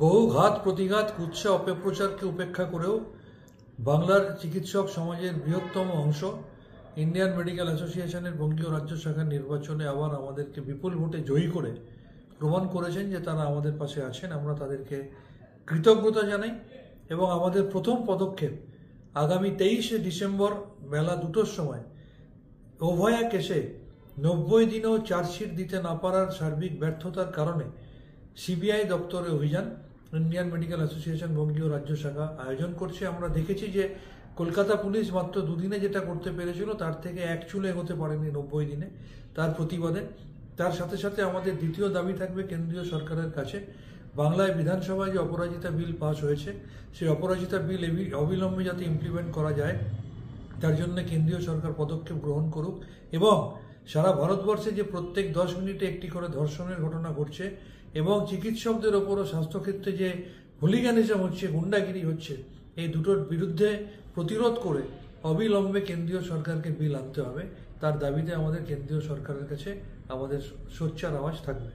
বহু ঘাত প্রতিঘাত কুৎসা অপপ্রচারকে উপেক্ষা করেও বাংলার চিকিৎসক সমাজের বৃহত্তম অংশ ইন্ডিয়ান মেডিকেল অ্যাসোসিয়েশনের বঙ্গীয় রাজ্য শাখার নির্বাচনে আবার আমাদেরকে বিপুল ভোটে জয়ী করে প্রমাণ করেছেন যে তারা আমাদের পাশে আছেন। আমরা তাদেরকে কৃতজ্ঞতা জানাই এবং আমাদের প্রথম পদক্ষেপ আগামী 23শে ডিসেম্বর বেলা 2টোর সময় অভয়া কেসে 90 দিনেও চার্জশিট দিতে না পারার সার্বিক ব্যর্থতার কারণে সিবিআই দপ্তরে অভিযান ইন্ডিয়ান মেডিকেল অ্যাসোসিয়েশন বঙ্গীয় রাজ্য শাখা আয়োজন করছে। আমরা দেখেছি যে কলকাতা পুলিশ মাত্র 2 দিনে যেটা করতে পেরেছিল তার থেকে এক চুল এগোতে পারেনি 90 দিনে। তার প্রতিবাদে তার সাথে সাথে আমাদের দ্বিতীয় দাবি থাকবে কেন্দ্রীয় সরকারের কাছে, বাংলায় বিধানসভায় যে অপরাজিতা বিল পাস হয়েছে সেই অপরাজিতা বিল অবিলম্বে যাতে ইমপ্লিমেন্ট করা যায় তার জন্য কেন্দ্রীয় সরকার পদক্ষেপ গ্রহণ করুক এবং সারা ভারতবর্ষে যে প্রত্যেক 10 মিনিটে একটি করে ধর্ষণের ঘটনা ঘটছে এবং চিকিৎসকদের ওপরও স্বাস্থ্যক্ষেত্রে যে হুলিগানিজম হচ্ছে, গুন্ডাগিরি হচ্ছে, এই দুটোর বিরুদ্ধে প্রতিরোধ করে অবিলম্বে কেন্দ্রীয় সরকারকে বিল আনতে হবে। তার দাবিতে আমাদের কেন্দ্রীয় সরকারের কাছে আমাদের সোচ্চার আওয়াজ থাকবে।